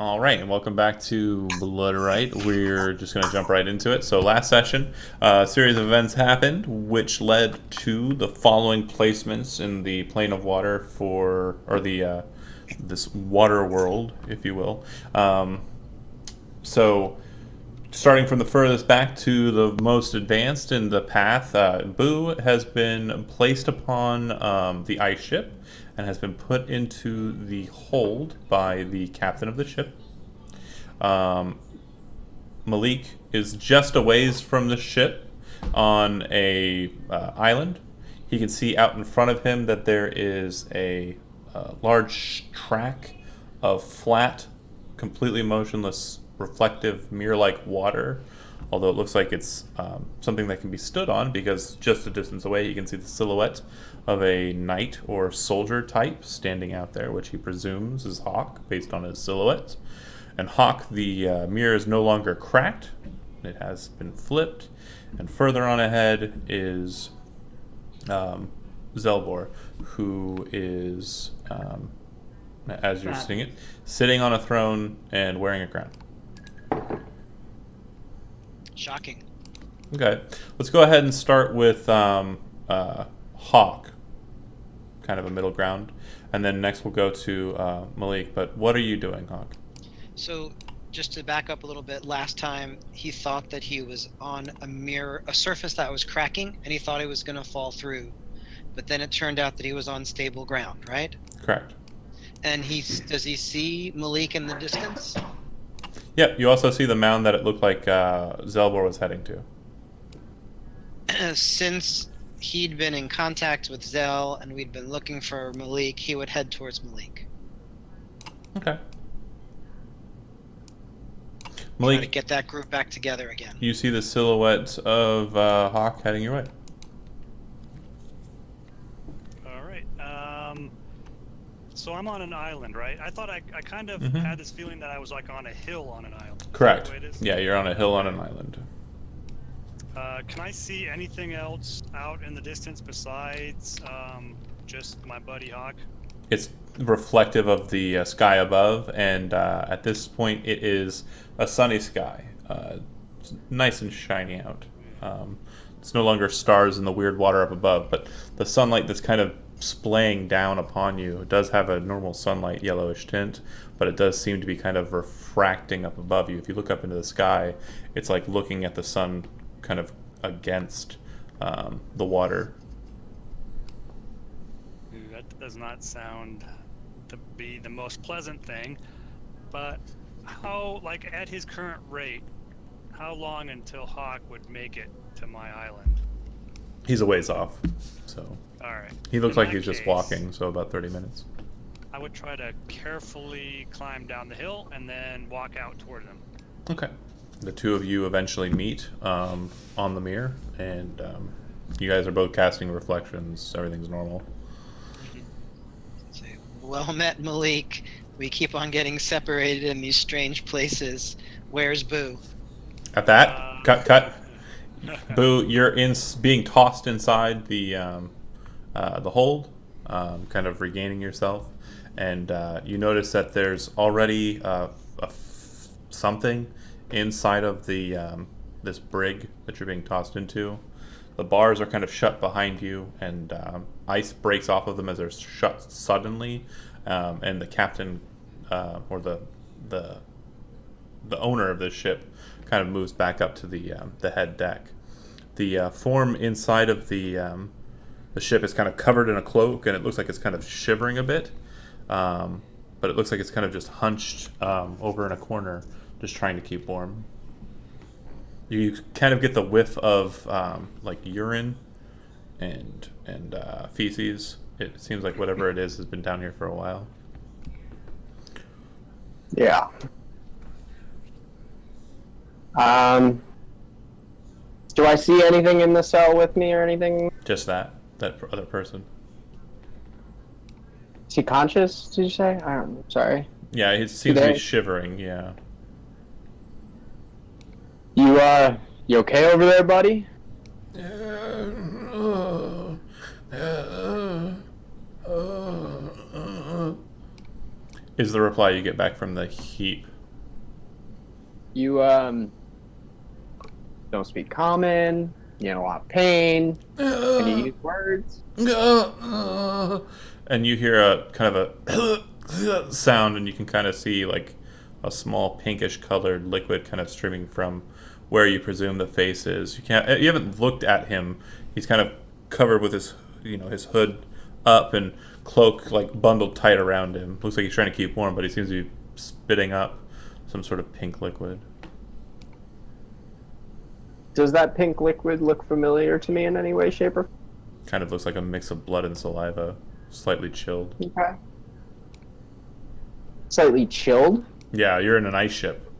All right, and welcome back to Blood Right. We're just going to jump right into it. So last session, a series of events happened, which led to the following placements in the plane of water for, or the this water world, if you will. So starting from the furthest back to the most advanced in the path, Boo has been placed upon the ice ship and has been put into the hold by the captain of the ship. Malik is just a ways from the ship on a island. He can see out in front of him that there is a large track of flat, completely motionless, reflective, mirror-like water, although it looks like it's something that can be stood on because just a distance away you can see the silhouette of a knight or soldier type standing out there, which he presumes is Hawk based on his silhouette. And Hawk, the mirror is no longer cracked, it has been flipped, and further on ahead is Zelbor, who is, as you're seeing it, sitting on a throne and wearing a crown. Shocking. Okay, let's go ahead and start with Hawk, kind of a middle ground, and then next we'll go to Malik. But what are you doing, Hawk? So, just to back up a little bit, last time he thought that he was on a surface that was cracking, and he thought he was going to fall through. But then it turned out that he was on stable ground, right? Correct. And does he see Malik in the distance? Yep, you also see the mound that it looked like Zelbor was heading to. Since he'd been in contact with Zell and we'd been looking for Malik, he would head towards Malik. Okay. Trying to Malik, get that group back together again. you see the silhouette of Hawk heading your way. All right. So I'm on an island, right? I thought I kind of Mhm. had this feeling that I was like on a hill on an island. Is that Correct. the way it is? Yeah, you're on a hill on an island. Can I see anything else out in the distance besides just my buddy Hawk? It's reflective of the sky above, and at this point it is a sunny sky. It's nice and shiny out. It's no longer stars in the weird water up above, but the sunlight that's kind of splaying down upon you does have a normal sunlight yellowish tint, but it does seem to be kind of refracting up above you. If you look up into the sky, it's like looking at the sun kind of against the water. Ooh, that does not sound to be the most pleasant thing. But how, like at his current rate, how long until Hawk would make it to my island? He's a ways off, so All right. he looks In like that he's just case, walking, so about 30 minutes. I would try to carefully climb down the hill and then walk out toward them. Okay. The two of you eventually meet on the mirror, and you guys are both casting reflections. Everything's normal. Say, well met, Malik. We keep on getting separated in these strange places. Where's Boo? At that, cut. Boo, you're being tossed inside the hold, kind of regaining yourself, and you notice that there's already something inside of the this brig that you're being tossed into. The bars are kind of shut behind you, and ice breaks off of them as they're shut suddenly, and the captain or the owner of this ship kind of moves back up to the head deck. The form inside of the ship is kind of covered in a cloak, and it looks like it's kind of shivering a bit, but it looks like it's kind of just hunched over in a corner, just trying to keep warm. You kind of get the whiff of like urine and feces. It seems like whatever it is has been down here for a while. Yeah. Do I see anything in the cell with me or anything? Just that other person. Is he conscious, did you say? Sorry. Yeah, he seems to there? be shivering. Yeah. You okay over there, buddy? Is the reply you get back from the heap You don't speak common. You're in a lot of pain. Can you use words? And you hear a kind of a sound, and you can kind of see like a small pinkish colored liquid kind of streaming from where you presume the face is. You haven't looked at him. He's kind of covered with his hood up and cloak like bundled tight around him. Looks like he's trying to keep warm, but he seems to be spitting up some sort of pink liquid. Does that pink liquid look familiar to me in any way, shape, or Kind of looks like a mix of blood and saliva, slightly chilled. okay? Slightly chilled. Yeah, you're in an ice ship.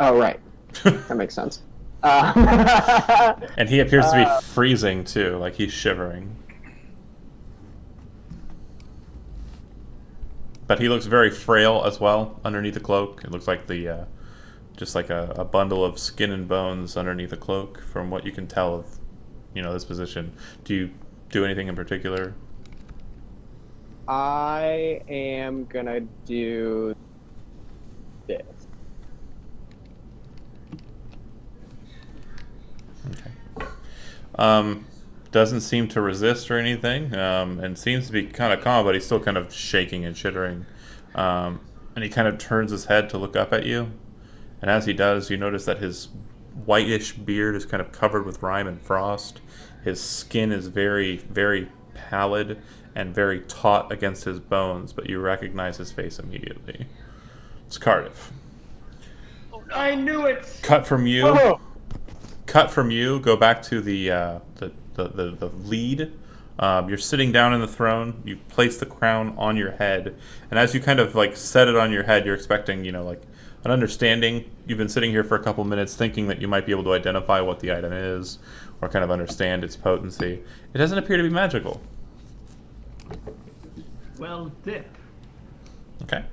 Oh, right. That makes sense. Uh, And he appears to be freezing too, like he's shivering. But he looks very frail as well underneath the cloak. It looks like just like a bundle of skin and bones underneath the cloak, from what you can tell of, this position. Do you do anything in particular? I am gonna do this. Doesn't seem to resist or anything, and seems to be kind of calm, but he's still kind of shaking and shittering. And he kind of turns his head to look up at you. And as he does, you notice that his whitish beard is kind of covered with rime and frost. His skin is very, very pallid and very taut against his bones, but you recognize his face immediately. It's Cardiff. I knew it. Cut from you. Oh! Cut from you. Go back to the lead. You're sitting down in the throne. You place the crown on your head, and as you kind of like set it on your head, you're expecting, like an understanding. You've been sitting here for a couple minutes, thinking that you might be able to identify what the item is, or kind of understand its potency. It doesn't appear to be magical. Well, dip. Okay.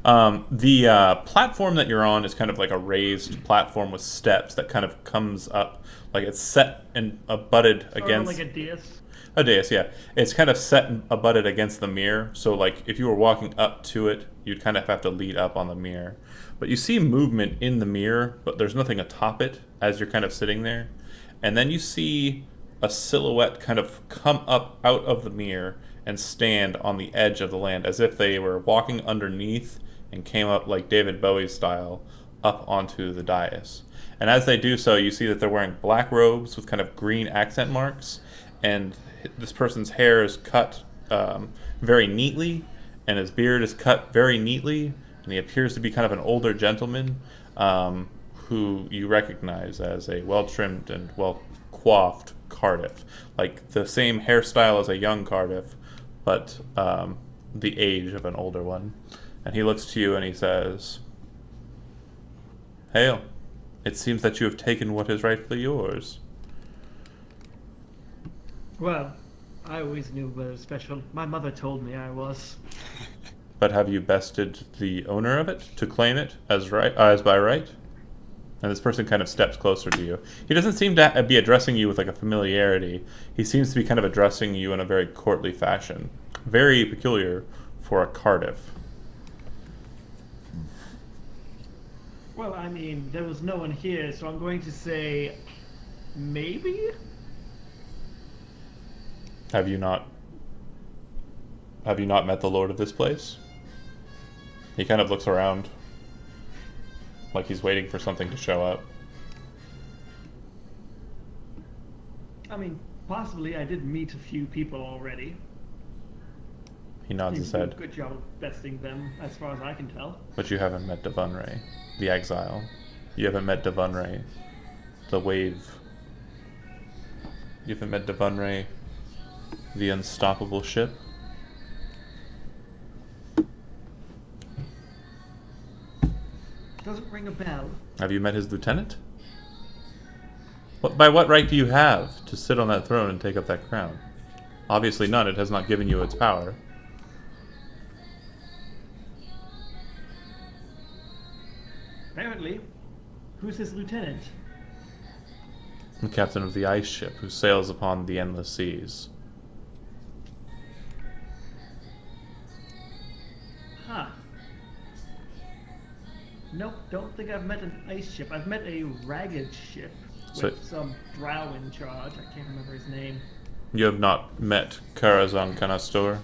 The platform that you're on is kind of like a raised platform with steps that kind of comes up, like it's set and abutted against Like a dais. a dais. Yeah, it's kind of set and abutted against the mirror. So like if you were walking up to it, you'd kind of have to lead up on the mirror. But you see movement in the mirror, but there's nothing atop it as you're kind of sitting there. And then you see a silhouette kind of come up out of the mirror and stand on the edge of the land, as if they were walking underneath and came up like David Bowie style up onto the dais. And as they do so, you see that they're wearing black robes with kind of green accent marks, and this person's hair is cut very neatly, and his beard is cut very neatly, and he appears to be kind of an older gentleman who you recognize as a well-trimmed and well-coiffed Cardiff. Like the same hairstyle as a young Cardiff, but the age of an older one. And he looks to you and he says, "Hail, it seems that you have taken what is rightfully yours." Well, I always knew I was special. My mother told me I was. "But have you bested the owner of it to claim it as by right?" And this person kind of steps closer to you. He doesn't seem to be addressing you with like a familiarity. He seems to be kind of addressing you in a very courtly fashion. Very peculiar for a Cardiff. Well, I mean, there was no one here, so I'm going to say maybe? Have you not met the lord of this place? He kind of looks around, like he's waiting for something to show up. I mean, possibly I did meet a few people already. He nods You his did a head. good job of besting them, as far as I can tell. But you haven't met Devunray, the exile. You haven't met Devunray, the wave. You haven't met Devunray, the unstoppable ship. Doesn't ring a bell. Have you met his lieutenant? By what right do you have to sit on that throne and take up that crown? Obviously none. It has not given you its power. Apparently. Who's his lieutenant? The captain of the ice ship who sails upon the endless seas. Huh. Nope. don't think I've met an ice ship. I've met a ragged ship So- with some drow in charge. I can't remember his name. You have not met Karazhan Kanastor? I'm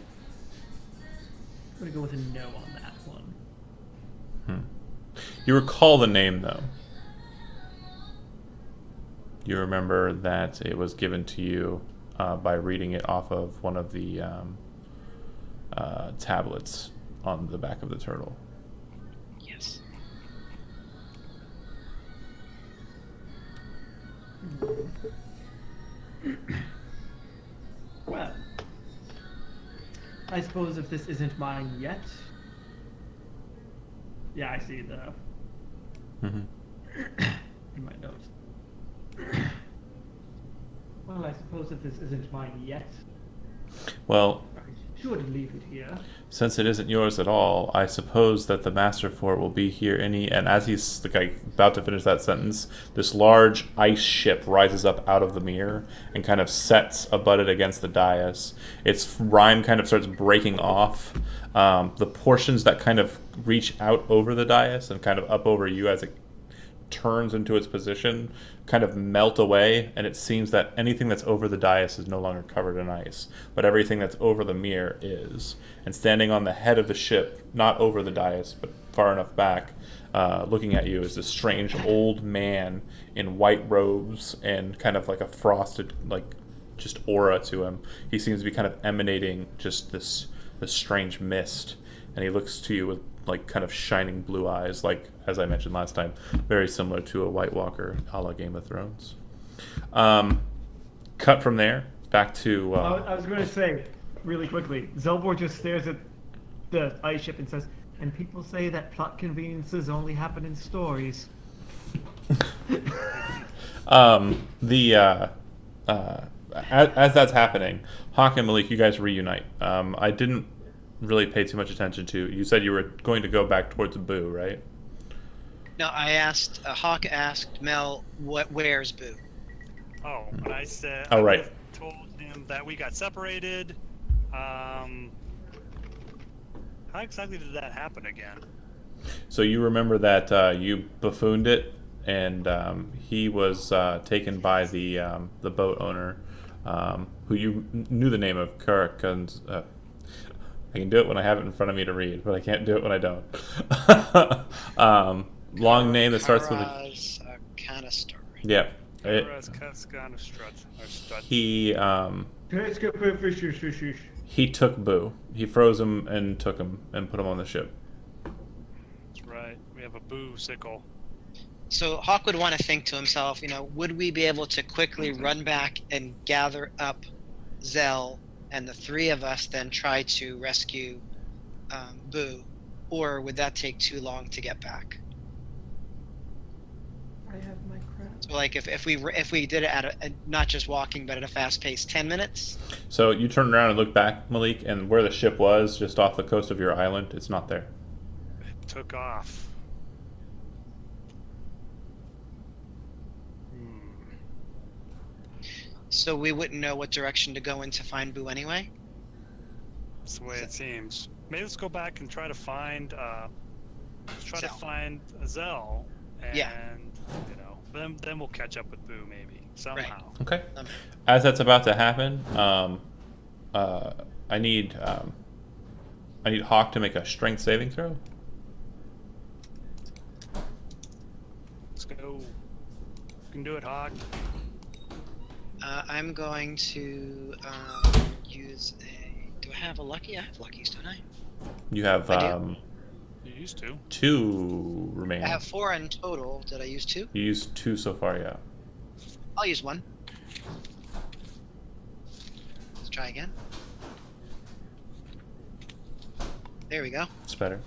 gonna go with a no on that one. You recall the name, though. You remember that it was given to you by reading it off of one of the tablets on the back of the turtle. Yes. Well, I suppose if this isn't mine yet. Yeah, I see the Mm-hmm. in my notes. Well, I suppose if this isn't mine yet, Well, I should leave it here. since it isn't yours at all, I suppose that the master for it will be here any. And as he's about to finish that sentence, this large ice ship rises up out of the mirror and kind of sets abutted against the dais. Its rime kind of starts breaking off. The portions that kind of reach out over the dais and kind of up over you as it turns into its position kind of melt away, and it seems that anything that's over the dais is no longer covered in ice, but everything that's over the mirror is. And standing on the head of the ship, not over the dais, but far enough back, looking at you, is this strange old man in white robes and kind of like a frosted, like, just aura to him. He seems to be kind of emanating just this strange mist, and he looks to you with like kind of shining blue eyes, like, as I mentioned last time, very similar to a White Walker a la Game of Thrones. Cut from there back to I was going to say, really quickly, Zelbor just stares at the ice ship and says, and people say that plot conveniences only happen in stories. as that's happening, Hawk and Malik, you guys reunite. I didn't really pay too much attention to. You said you were going to go back towards Boo, right? No, I asked. Hawk asked Mel, where's Boo?" Oh, and I said. Oh, I right. would've told him that we got separated. How exactly did that happen again? So you remember that you buffooned it, and he was taken by the boat owner, who you knew the name of, Kurakan's. I can do it when I have it in front of me to read, but I can't do it when I don't. Long name that starts with a... Karaz, Canister. Yeah. He took Boo. He froze him and took him and put him on the ship. That's right. We have a Boo sickle. So Hawk would want to think to himself, would we be able to quickly run back and gather up Zell, and the three of us then try to rescue Boo, or would that take too long to get back? I have my crap. So like if we did it at not just walking but at a fast pace, 10 minutes. So you turn around and look back, Malik, and where the ship was, just off the coast of your island, it's not there. It took off. So we wouldn't know what direction to go in to find Boo anyway. That's the way it seems. Maybe let's go back and try to find. Zell, and Yeah. then we'll catch up with Boo maybe somehow. Okay. As that's about to happen, I need Hawk to make a strength saving throw. Let's go. You can do it, Hawk. I'm going to use a. Do I have a lucky? I have luckies, don't I? You have I do. You used to. 2 remaining. I have 4 in total. Did I use 2? You used 2 so far, yeah. I'll use 1. Let's try again. There we go. It's better.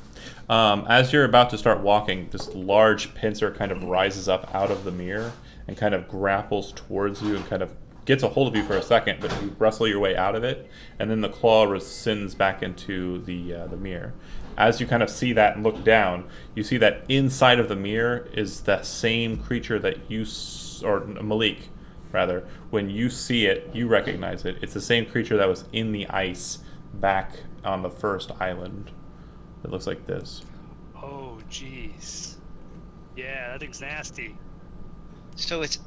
As you're about to start walking, this large pincer kind of rises up out of the mirror and kind of grapples towards you and kind of gets a hold of you for a second, but you wrestle your way out of it, and then the claw rescinds back into the mirror. As you kind of see that and look down, you see that inside of the mirror is that same creature that or Malik, rather. When you see it, you recognize it. It's the same creature that was in the ice back on the first island. It looks like this. Oh, jeez. Yeah, that thing's nasty. So it's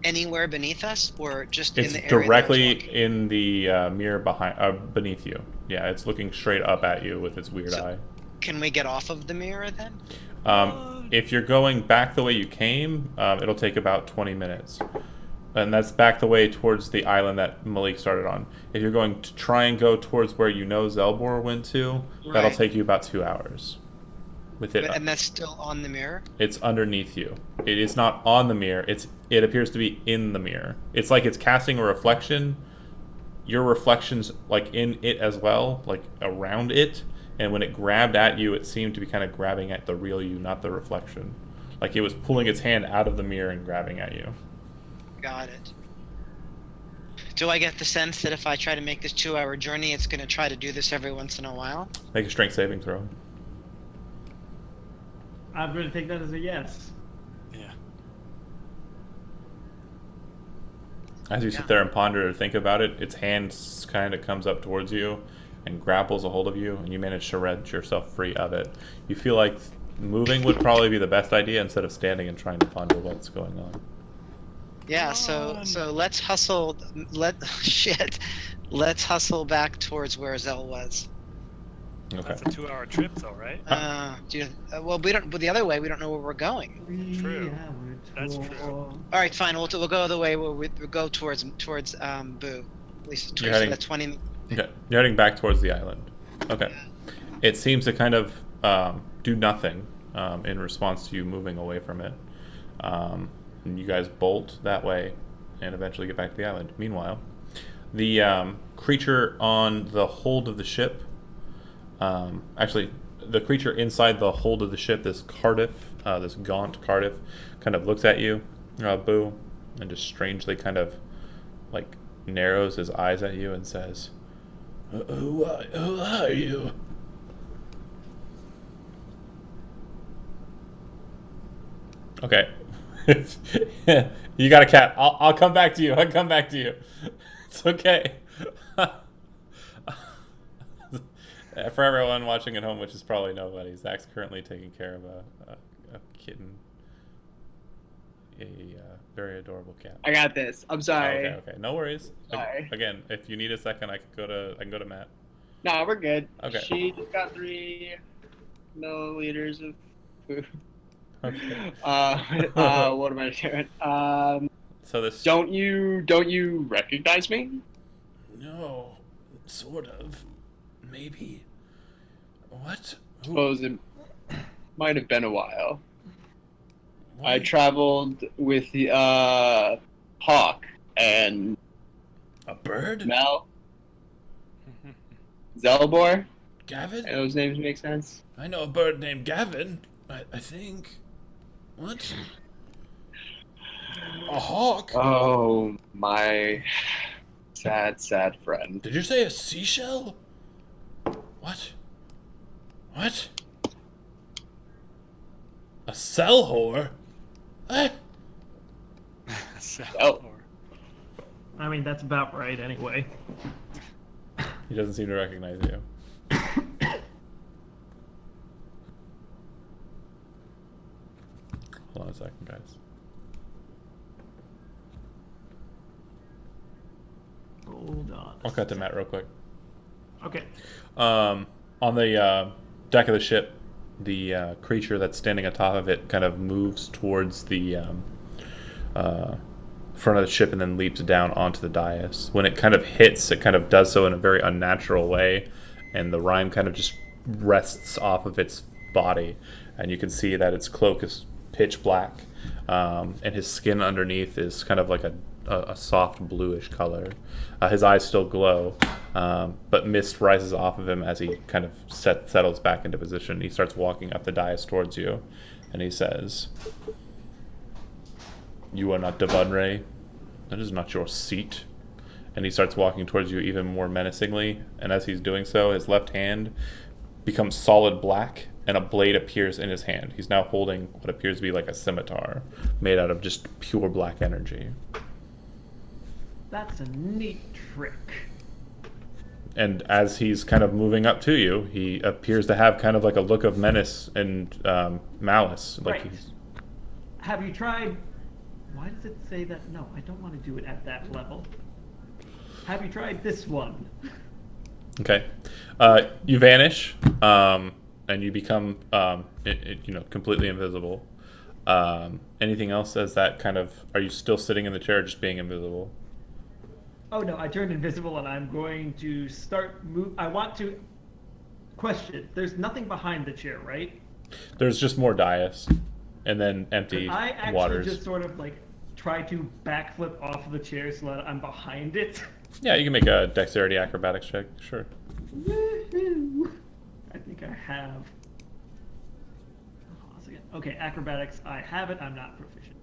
anywhere beneath us, or just It's in the area that I was directly walking? in the mirror beneath you. Yeah, it's looking straight up at you with its weird So- eye. Can we get off of the mirror then? If you're going back the way you came, it'll take about 20 minutes. And that's back the way towards the island that Malik started on. If you're going to try and go towards where you know Zelbor went to, that'll Right. take you about 2 hours. With it, And that's still on the mirror? it's underneath you. It is not on the mirror. It appears to be in the mirror. It's like it's casting a reflection. Your reflection's like in it as well, like around it. And when it grabbed at you, it seemed to be kind of grabbing at the real you, not the reflection. Like it was pulling its hand out of the mirror and grabbing at you. Got it. Do I get the sense that if I try to make this 2-hour journey, it's going to try to do this every once in a while? Make a strength saving throw. I'm going to take that as a yes. Yeah. As you Yeah. sit there and ponder or think about it, its hand kind of comes up towards you and grapples a hold of you, and you manage to wrench yourself free of it. You feel like moving would probably be the best idea instead of standing and trying to ponder what's going on. Yeah, so let's hustle. Let's hustle back towards where Zell was. Okay. That's a 2-hour trip, though, right? Well, we don't. But the other way, we don't know where we're going. True. 3-hour That's tour. true. All right, fine. We'll go the way we'll go towards Boo. At least You're towards heading- that 20. Okay. You're heading back towards the island. Okay. It seems to kind of do nothing in response to you moving away from it. And you guys bolt that way and eventually get back to the island. Meanwhile, the creature on the hold of the ship, actually, the creature inside the hold of the ship, this Cardiff, this gaunt Cardiff, kind of looks at you, Boo, and just strangely kind of like narrows his eyes at you and says, who are you? Okay. You got a cat. I'll come back to you. I'll come back to you. It's okay. For everyone watching at home, which is probably nobody, Zach's currently taking care of a kitten. A very adorable cat. I got this. I'm Oh, sorry. okay. No worries. Sorry. Again, if you need a second, I can go to Matt. No, we're good. Okay. She just got 3 milliliters of food. Okay. What am I doing? So this. Don't you recognize me? No, sort of. Maybe. What? Suppose it might have been a while. Why? I traveled with the Hawk and A bird? Mel, Zelbor. Gavin? Those names make sense. I know a bird named Gavin. I think. What? A hawk? Oh, my sad friend. Did you say a seashell? What? What? A cell whore? Eh? Oh. I mean, that's about right anyway. He doesn't seem to recognize you. Hold on a second, guys. Hold on. I'll cut to Matt real quick. Okay. On the deck of the ship, the creature that's standing atop of it kind of moves towards the front of the ship and then leaps down onto the dais. When it kind of hits, it kind of does so in a very unnatural way, and the rime kind of just rests off of its body, and you can see that its cloak is pitch black, and his skin underneath is kind of like a soft bluish color. His eyes still glow, but mist rises off of him as he kind of settles back into position. He starts walking up the dais towards you, and he says, "You are not Devonray. That is not your seat." And he starts walking towards you even more menacingly, and as he's doing so, his left hand becomes solid black, and a blade appears in his hand. He's now holding what appears to be like a scimitar, made out of just pure black energy. That's a neat trick. And as he's kind of moving up to you, he appears to have kind of like a look of menace and malice. Like Right. he's Have you tried? Why does it say that? No, I don't want to do it at that level. Have you tried this one? okay. You vanish, and you become, completely invisible. Anything else as that kind of? Are you still sitting in the chair, or just being invisible? Oh no, I turned invisible and I'm going to start move. I want to question. There's nothing behind the chair, right? There's just more dais, and then empty Could I actually waters. just sort of like try to backflip off of the chair so that I'm behind it? Yeah, you can make a dexterity acrobatics check. Sure. Woohoo! I think I have. Okay, acrobatics. I have it. I'm not proficient.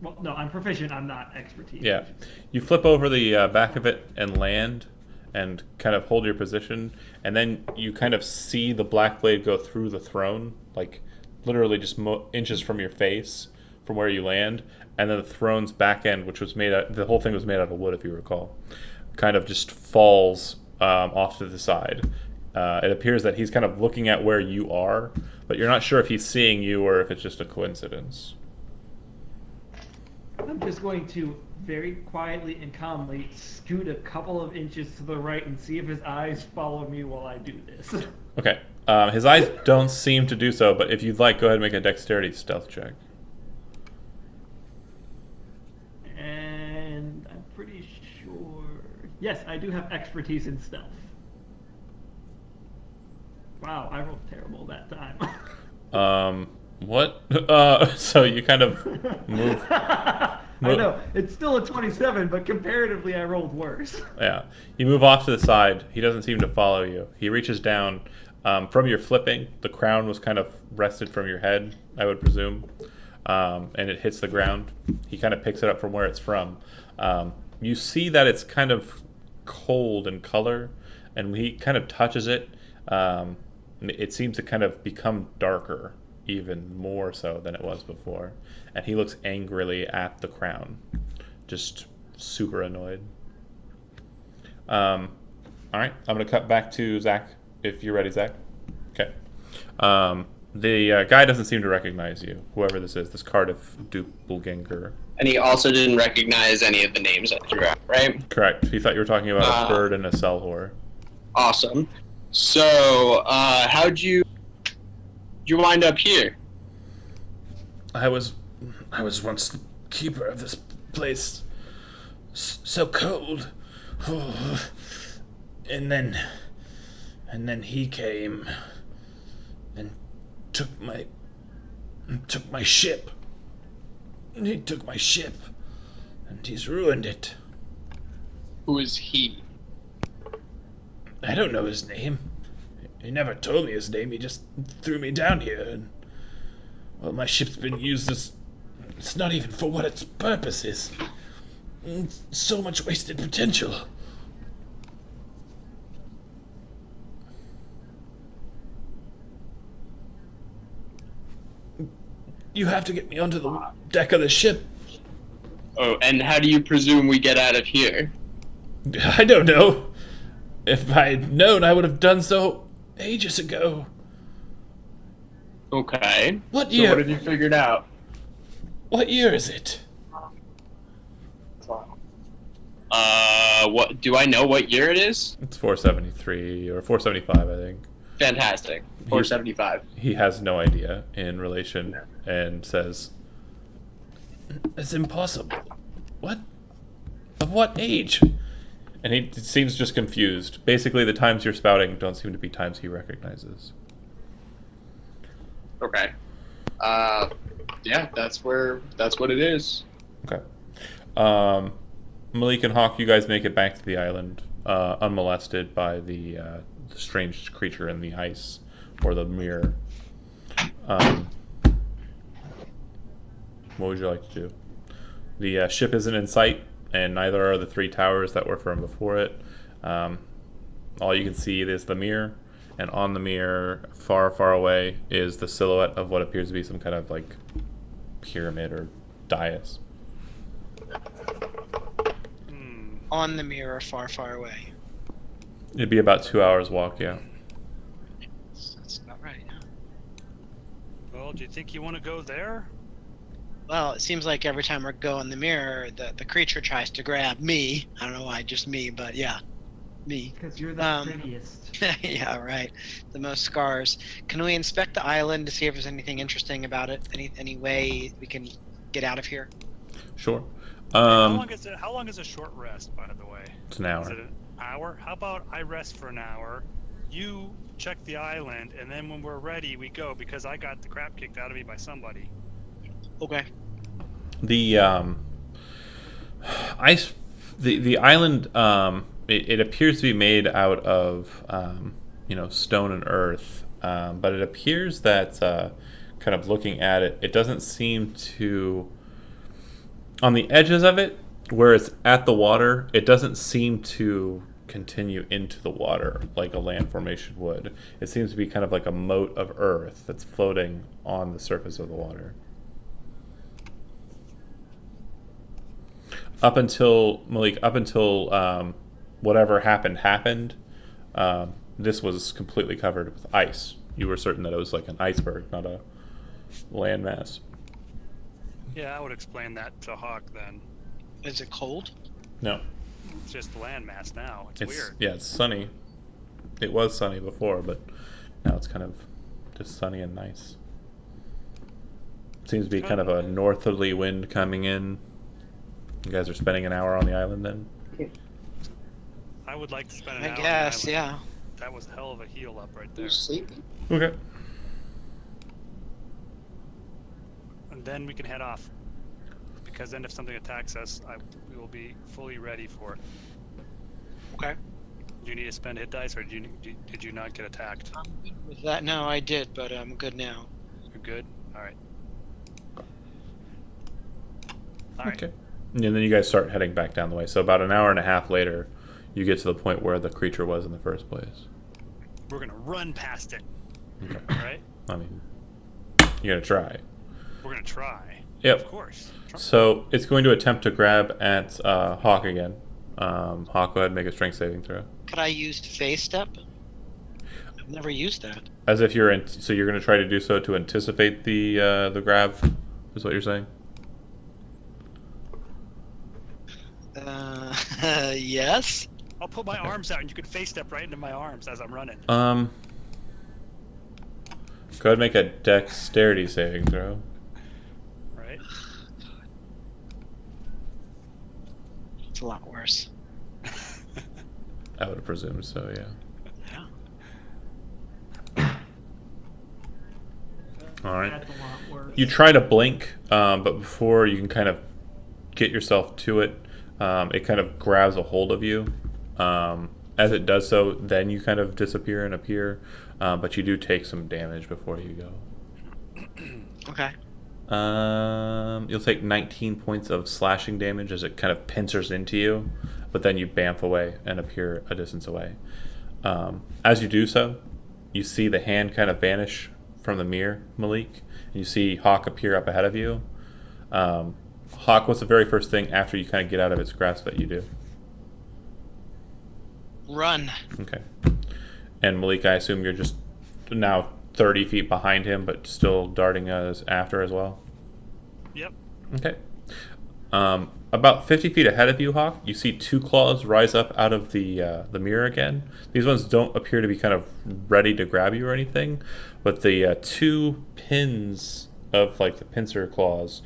Well, no, I'm proficient. I'm not expertise. Yeah, you flip over the back of it and land, and kind of hold your position, and then you kind of see the black blade go through the throne, like literally just inches from your face, from where you land, and then the throne's back end, which was the whole thing was made out of wood, if you recall, kind of just falls off to the side. It appears that he's kind of looking at where you are, but you're not sure if he's seeing you or if it's just a coincidence. I'm just going to very quietly and calmly scoot a couple of inches to the right and see if his eyes follow me while I do this. Okay. His eyes don't seem to do so, but if you'd like, go ahead and make a dexterity stealth check. And I'm pretty sure... Yes, I do have expertise in stealth. Wow, I rolled terrible that time. What? So you kind of move. I know, it's still a 27, but comparatively I rolled worse. Yeah. You move off to the side. He doesn't seem to follow you. He reaches down. From your flipping, the crown was kind of rested from your head, I would presume. And it hits the ground. He kind of picks it up from where it's from. You see that it's kind of cold in color, and when he kind of touches it, it seems to kind of become darker, even more so than it was before. And he looks angrily at the crown, just super annoyed. All right, I'm going to cut back to Zach, if you're ready, Zach. Okay. The guy doesn't seem to recognize you, whoever this is, this Cardiff Doppelganger. And he also didn't recognize any of the names I threw out, right? Correct. He thought you were talking about a bird and a cell whore. Awesome. So, how'd you wind up here? I was once the keeper of this place. So cold. And then he came and took my ship. He took my ship, and he's ruined it. Who is he? I don't know his name. He never told me his name. He just threw me down here, and well, my ship's been used as... It's not even for what its purpose is. So much wasted potential. You have to get me onto the deck of the ship. Oh, and how do you presume we get out of here? I don't know. If I'd known, I would have done so ages ago. Okay. What year? So what have you figured out? What year is it? What do I know what year it is? It's 473 or 475, I think. Fantastic. 475. He has no idea in relation and says, "It's impossible. What? Of what age?" And he seems just confused. Basically, the times you're spouting don't seem to be times he recognizes. Okay. Yeah, that's what it is. Okay. Malik and Hawk, you guys make it back to the island, unmolested by the strange creature in the ice, or the mirror. What would you like to do? The ship isn't in sight, and neither are the three towers that were from before it. All you can see is the mirror, and on the mirror, far, far away, is the silhouette of what appears to be some kind of like pyramid or dais. On the mirror, far, far away. It'd be about 2 hours walk, yeah. That's about right. Well, do you think you want to go there? Well, it seems like every time we go in the mirror, the creature tries to grab me. I don't know why, just me, but yeah, me. Because you're the Um, prettiest. Yeah, right. The most scars. Can we inspect the island to see if there's anything interesting about it? Any way we can get out of here? Sure. How long is a short rest, by the way? It's an Is hour. it an hour? How about I rest for an hour, you check the island, and then when we're ready, we go, because I got the crap kicked out of me by somebody. Okay. The ice, the island, it appears to be made out of stone and earth, but it appears that kind of looking at it, it doesn't seem to, on the edges of it where it's at the water, it doesn't seem to continue into the water like a land formation would. It seems to be kind of like a moat of earth that's floating on the surface of the water. Up until Malik, whatever happened, this was completely covered with ice. You were certain that it was like an iceberg, not a landmass. Yeah, I would explain that to Hawk then. Is it cold? No, It's just landmass now. It's weird. yeah, it's sunny. It was sunny before, but now it's kind of just sunny and nice. Seems to be kind of a northerly wind coming in. You guys are spending an hour on the island then? I would like to spend an I hour on guess, the island. yeah. That was a hell of a heal up right there. Who's sleeping? Okay. And then we can head off. Because then if something attacks us, we will be fully ready for it. Okay. Do you need to spend hit dice, or did you not get attacked? I'm good with that. No, I did, but I'm good now. You're good? Alright. Alright. Okay. And then you guys start heading back down the way. So about an hour and a half later, you get to the point where the creature was in the first place. We're gonna run past it. Okay. Right? I mean, you're gonna try. We're gonna try. Yep. Of course. So it's going to attempt to grab at Hawk again. Hawk, go ahead and make a strength saving throw. Could I use phase step? I've never used that. As if you're so you're going to try to do so to anticipate the grab, is what you're saying? Yes. I'll put my arms out and you can face step right into my arms as I'm running. Go ahead and make a dexterity saving throw. Right? It's a lot worse. I would have presumed so, yeah. All right. That's a lot worse. You try to blink, but before you can kind of get yourself to it, it kind of grabs a hold of you. As it does so, then you kind of disappear and appear, but you do take some damage before you go. Okay. You'll take 19 points of slashing damage as it kind of pincers into you, but then you bamf away and appear a distance away. As you do so, you see the hand kind of vanish from the mirror, Malik, and you see Hawk appear up ahead of you. Hawk, what's the very first thing after you kind of get out of its grasp that you do? Run. Okay. And Malik, I assume you're just now 30 feet behind him, but still darting after as well? Yep. Okay. About 50 feet ahead of you, Hawk, you see two claws rise up out of the mirror again. These ones don't appear to be kind of ready to grab you or anything, but the two pins of like the pincer claws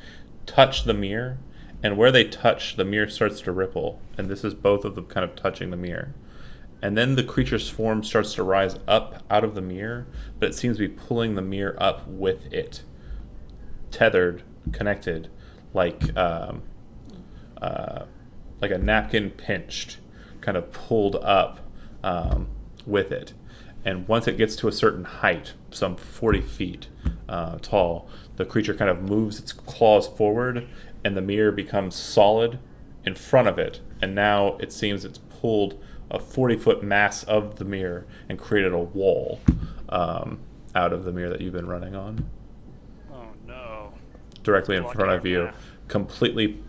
touch the mirror, and where they touch, the mirror starts to ripple, and this is both of them kind of touching the mirror. And then the creature's form starts to rise up out of the mirror, but it seems to be pulling the mirror up with it, tethered, connected, like a napkin pinched, kind of pulled up with it. And once it gets to a certain height, some 40 feet tall, the creature kind of moves its claws forward, and the mirror becomes solid in front of it. And now it seems it's pulled a 40-foot mass of the mirror and created a wall out of the mirror that you've been running on. Oh no. Directly in Blocking front our of you. path. Completely,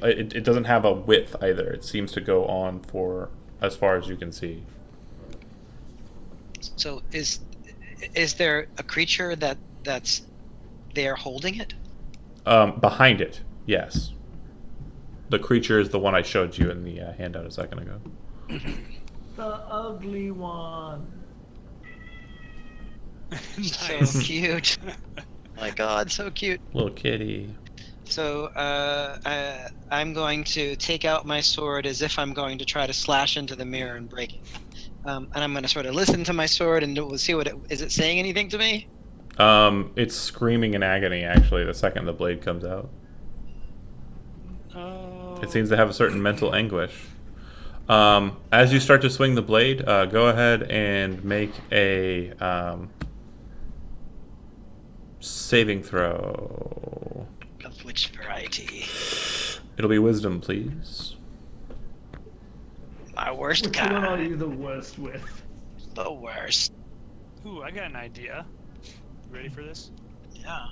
it doesn't have a width either. It seems to go on for as far as you can see. So is there a creature that's there holding it? Behind it, yes. The creature is the one I showed you in the handout a second ago. The ugly one. So Nice. cute. My God, so cute. Little kitty. So I'm going to take out my sword as if I'm going to try to slash into the mirror and break it. And I'm going to sort of listen to my sword and we'll see what is it saying anything to me? It's screaming in agony, actually, the second the blade comes out. Oh. It seems to have a certain mental anguish. As you start to swing the blade, go ahead and make a saving throw. Of which variety? It'll be wisdom, please. My worst Which one are kind. you the worst with? The worst. Ooh, I got an idea. You ready for this? Yeah.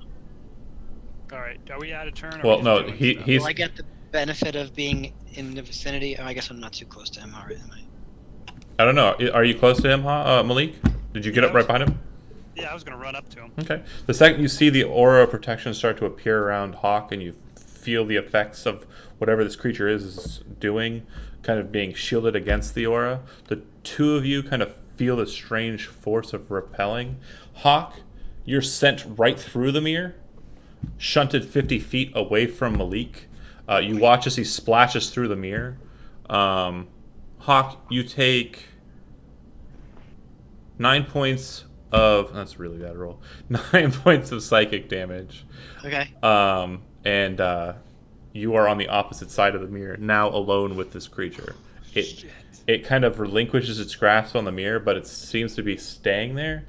All right. Are we out of turn? Well, no, he's. Will I get the benefit of being in the vicinity? Oh, I guess I'm not too close to him already, am I? I don't know. Are you close to him, Malik? Did you get Yeah, up right behind him? Yeah, I was gonna run up to him. Okay. The second you see the aura of protection start to appear around Hawk, and you feel the effects of whatever this creature is doing, kind of being shielded against the aura, the two of you kind of feel this strange force of repelling. Hawk, you're sent right through the mirror, shunted 50 feet away from Malik. You watch as he splashes through the mirror. Hawk, you take 9 points of... That's a really bad roll. 9 points of psychic damage. Okay. And you are on the opposite side of the mirror, now alone with this creature. It kind of relinquishes its grasp on the mirror, but it seems to be staying there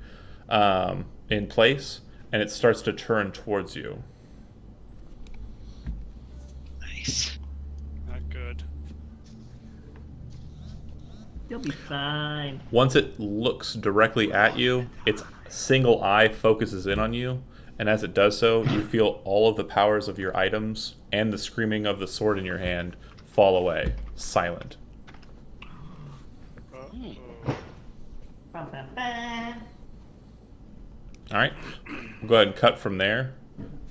in place, and it starts to turn towards you. Nice. Not good. You'll be fine. Once it looks directly at you, its single eye focuses in on you, and as it does so, you feel all of the powers of your items and the screaming of the sword in your hand fall away, silent. All right, we'll go ahead and cut from there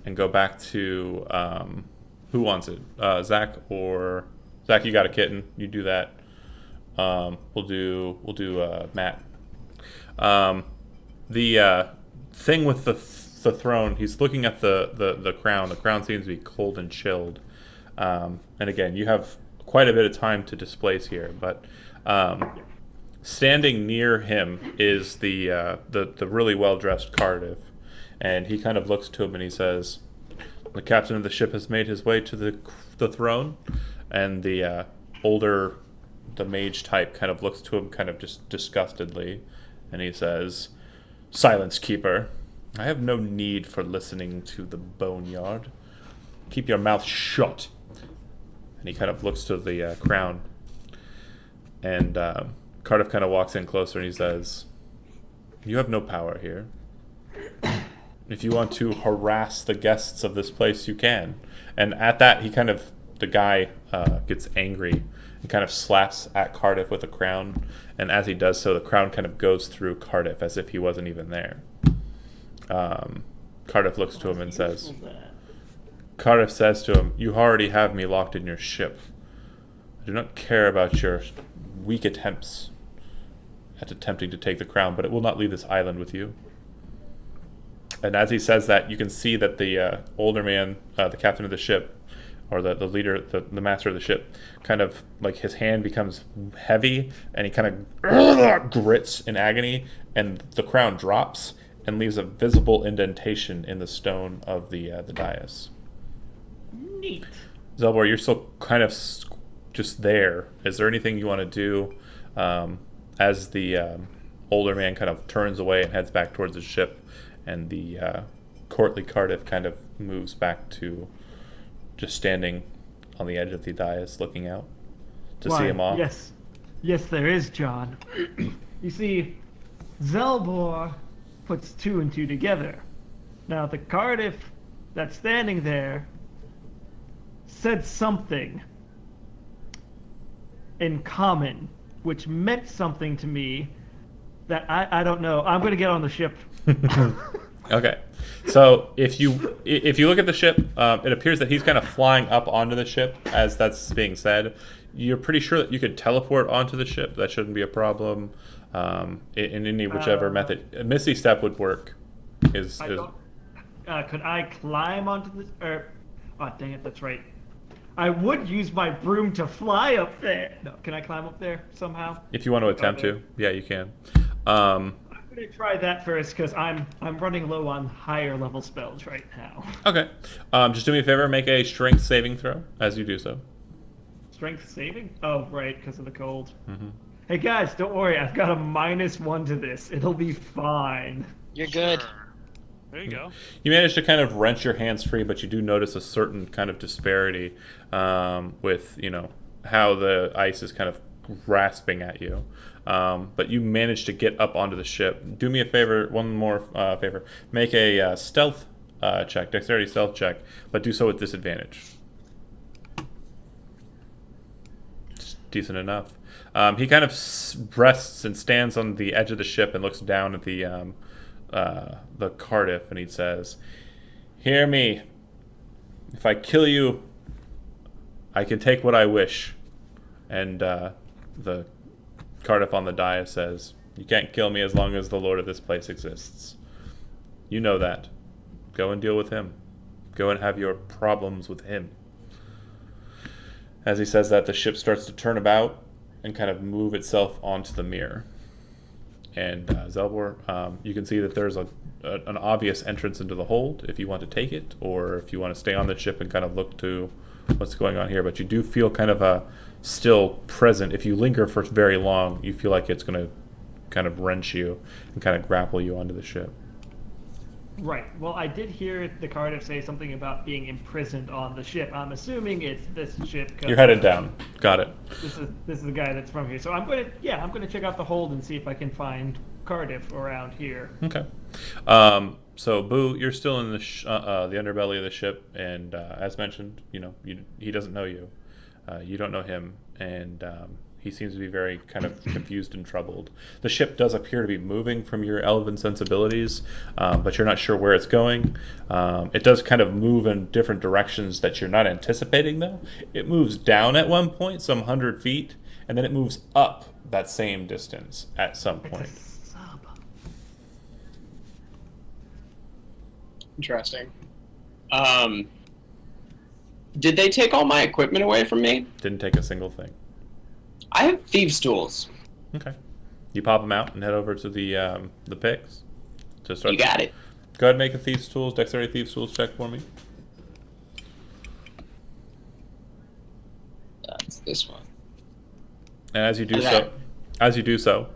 and go back to who wants it? Zach or Zach? You got a kitten. You do that. We'll do Matt. The thing with the throne. He's looking at the crown. The crown seems to be cold and chilled. And again, you have quite a bit of time to displace here, but. Standing near him is the really well-dressed Cardiff, and he kind of looks to him and he says, "The captain of the ship has made his way to the throne," and the mage type kind of looks to him kind of just disgustedly, and he says, "Silence, keeper. I have no need for listening to the boneyard. Keep your mouth shut." And he kind of looks to the crown, and Cardiff kind of walks in closer and he says, "You have no power here. If you want to harass the guests of this place, you can." And at that, the guy gets angry and kind of slaps at Cardiff with a crown. And as he does so, the crown kind of goes through Cardiff as if he wasn't even there. Cardiff looks to him and says, Cardiff says to him, "You already have me locked in your ship. I do not care about your weak attempts at attempting to take the crown, but it will not leave this island with you." And as he says that, you can see that the older man, the captain of the ship, or the leader, the master of the ship, kind of like his hand becomes heavy, and he kind of grits in agony, and the crown drops and leaves a visible indentation in the stone of the dais. Neat. Zelbor, you're still kind of just there. Is there anything you want to do as the older man kind of turns away and heads back towards his ship, and the courtly Cardiff kind of moves back to just standing on the edge of the dais looking out to see him off? Yes, there is, John. You see, Zelbor puts two and two together. Now, the Cardiff that's standing there said something in common which meant something to me that I don't know. I'm going to get on the ship. Okay, so if you look at the ship, it appears that he's kind of flying up onto the ship as that's being said. You're pretty sure that you could teleport onto the ship. That shouldn't be a problem. In any whichever method, a Misty Step would work. Could I climb onto the? Oh, dang it! That's right. I would use my broom to fly up there. No, can I climb up there somehow? If you want to attempt to, yeah, you can. I'm gonna try that first because I'm running low on higher level spells right now. Okay. Just do me a favor, make a strength saving throw as you do so. Strength saving? Oh, right, because of the cold. Mm-hmm. Hey guys, don't worry. I've got a -1 to this. It'll be fine. You're good. Sure. There you go. You manage to kind of wrench your hands free, but you do notice a certain kind of disparity with, how the ice is kind of grasping at you. But you manage to get up onto the ship. Do me a favor, one more favor. Make a stealth check, dexterity stealth check, but do so with disadvantage. It's decent enough. He kind of rests and stands on the edge of the ship and looks down at the Cardiff, and he says, "Hear me. If I kill you, I can take what I wish." And the Cardiff on the dais says, "You can't kill me as long as the lord of this place exists. You know that. Go and deal with him. Go and have your problems with him." As he says that, the ship starts to turn about and kind of move itself onto the mirror. And Zelbor, you can see that there's an obvious entrance into the hold if you want to take it, or if you want to stay on the ship and kind of look to what's going on here. But you do feel kind of still present. If you linger for very long, you feel like it's going to kind of wrench you and kind of grapple you onto the ship. Right. Well, I did hear the Cardiff say something about being imprisoned on the ship. I'm assuming it's this ship. You're headed down. Got it. This is the guy that's from here. So I'm gonna check out the hold and see if I can find Cardiff around here. Okay. So Boo, you're still in the underbelly of the ship, and as mentioned, he doesn't know you. You don't know him, and he seems to be very kind of confused and troubled. The ship does appear to be moving from your elven sensibilities, but you're not sure where it's going. It does kind of move in different directions that you're not anticipating, though. It moves down at one point, some 100 feet, and then it moves up that same distance at some point. Interesting. Did they take all my equipment away from me? Didn't take a single thing. I have thieves' tools. Okay. You pop them out and head over to the picks. To start. You got it. Go ahead and make a dexterity thieves' tools check for me. That's this one. And as you do so,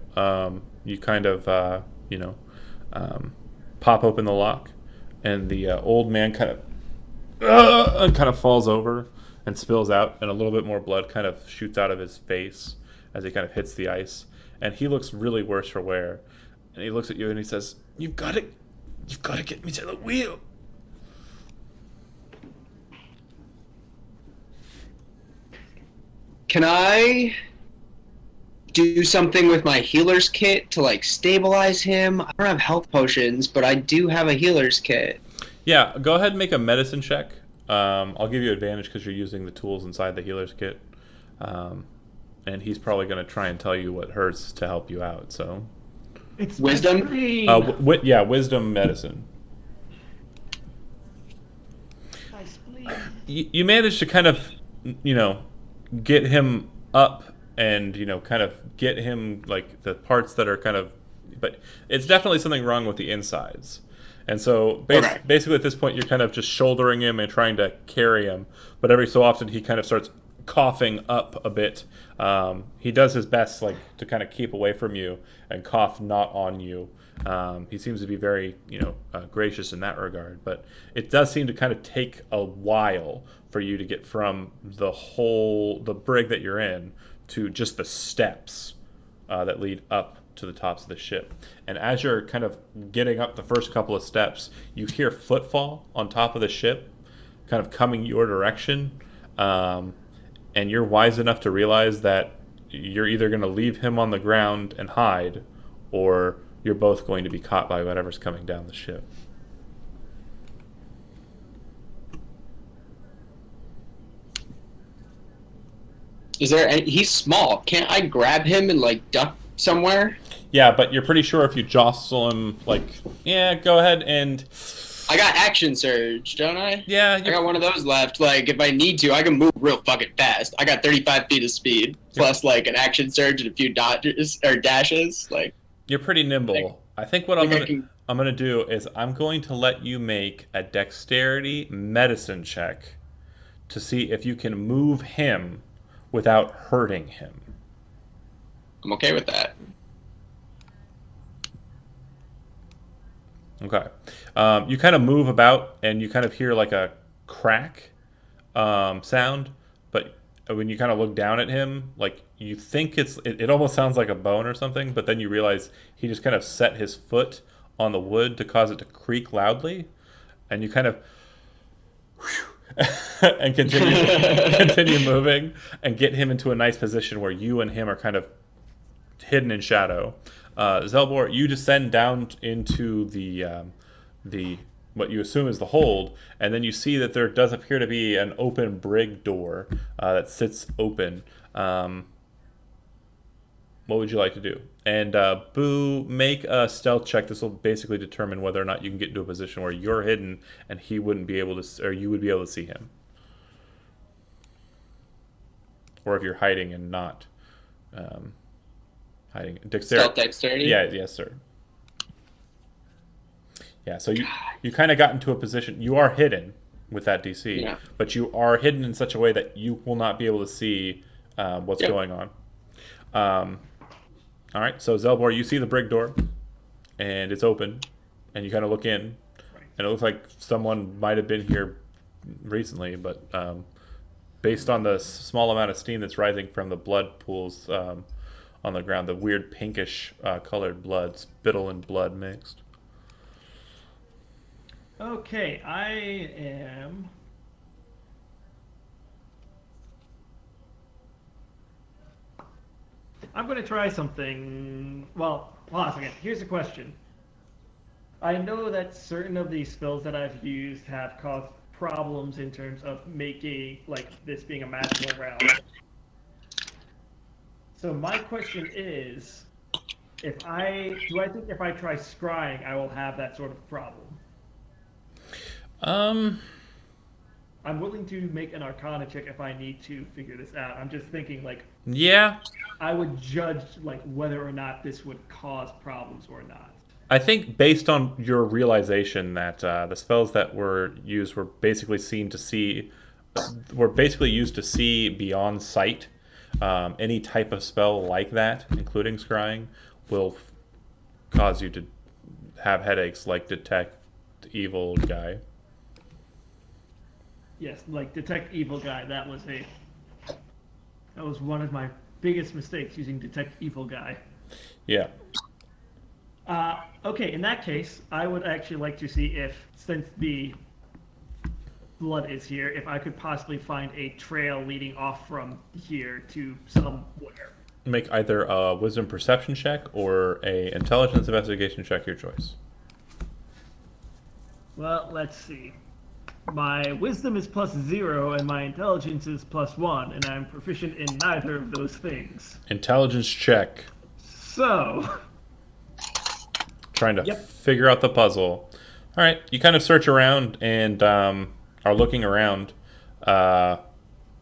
you kind of pop open the lock, and the old man kind of falls over and spills out, and a little bit more blood kind of shoots out of his face as he kind of hits the ice, and he looks really worse for wear. And he looks at you and he says, You've got to get me to the wheel." Can I do something with my healer's kit to stabilize him? I don't have health potions, but I do have a healer's kit. Yeah, go ahead and make a medicine check. I'll give you advantage because you're using the tools inside the healer's kit. And he's probably going to try and tell you what hurts to help you out. So, It's Wisdom? Wisdom medicine. You managed to kind of, get him up and, kind of get him, the parts that are kind of... But it's definitely something wrong with the insides. And so basically at this point, you're kind of just shouldering him and trying to carry him. But every so often, he kind of starts coughing up a bit. He does his best to kind of keep away from you and cough not on you. He seems to be very gracious in that regard. But it does seem to kind of take a while for you to get from the brig that you're in to just the steps that lead up to the tops of the ship. And as you're kind of getting up the first couple of steps, you hear footfall on top of the ship kind of coming your direction. And you're wise enough to realize that you're either going to leave him on the ground and hide, or you're both going to be caught by whatever's coming down the ship. Is there? He's small. Can't I grab him and like duck somewhere? Yeah, but you're pretty sure if you jostle him, like, yeah, go ahead and... I got action surge, don't I? Yeah, I got one of those left. Like, if I need to, I can move real fucking fast. I got 35 feet of speed, plus like an action surge and a few dodges or dashes. Like, you're pretty nimble. Like, I think what I'm gonna do is I'm going to let you make a dexterity medicine check to see if you can move him without hurting him. I'm okay with that. Okay. You kind of move about, and you kind of hear like a crack sound, but when you kind of look down at him, like you think it almost sounds like a bone or something, but then you realize he just kind of set his foot on the wood to cause it to creak loudly, and you kind of and continue moving and get him into a nice position where you and him are kind of hidden in shadow. Zelbor, you descend down into the what you assume is the hold, and then you see that there does appear to be an open brig door that sits open. What would you like to do? And Boo, make a stealth check. This will basically determine whether or not you can get into a position where you're hidden and he wouldn't be able to, or you would be able to see him, or if you're hiding and not hiding. Stealth dexterity? Yeah, yes, sir. Yeah, so you kind of got into a position. You are hidden with that DC, yeah. But you are hidden in such a way that you will not be able to see what's going on. All right, so Zelbor, you see the brig door, and it's open, and you kind of look in, and it looks like someone might have been here recently, but based on the small amount of steam that's rising from the blood pools on the ground, the weird pinkish colored blood, spittle and blood mixed. Okay, I am... I'm going to try something... Well, hold on a second. Here's the question. I know that certain of these spells that I've used have caused problems in terms of making, like, this being a magical round. So my question is, do I think if I try scrying, I will have that sort of problem? I'm willing to make an Arcana check if I need to figure this out. I'm just thinking, like, yeah, I would judge like whether or not this would cause problems or not. I think based on your realization that the spells that were used were basically used to see beyond sight. Any type of spell like that, including scrying, will cause you to have headaches, like detect evil guy. Yes, like detect evil guy. That was one of my biggest mistakes, using detect evil guy. Yeah. Okay, in that case, I would actually like to see if, since the blood is here, if I could possibly find a trail leading off from here to somewhere. Make either a wisdom perception check or a intelligence investigation check, your choice. Well, let's see. My wisdom is +0 and my intelligence is +1, and I'm proficient in neither of those things. Intelligence check. So... Trying to figure out the puzzle. All right, you kind of search around and are looking around.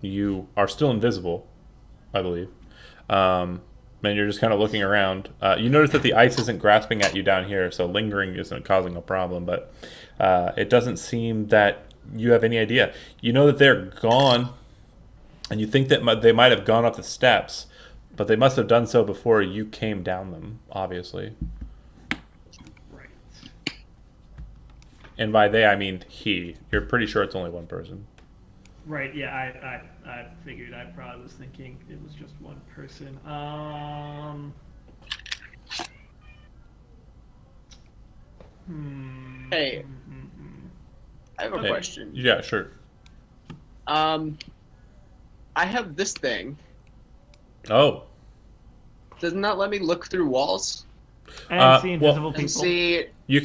You are still invisible, I believe. And you're just kind of looking around. You notice that the ice isn't grasping at you down here, so lingering isn't causing a problem, but it doesn't seem that you have any idea. You know that they're gone, and you think that they might have gone up the steps, but they must have done so before you came down them, obviously. Right. And by they, I mean he. You're pretty sure it's only one person. Right, yeah, I figured. I probably was thinking it was just one person. Hey, I have a question. Yeah, sure. I have this thing. Oh. Doesn't that let me look through walls? And see well, invisible And people. see. You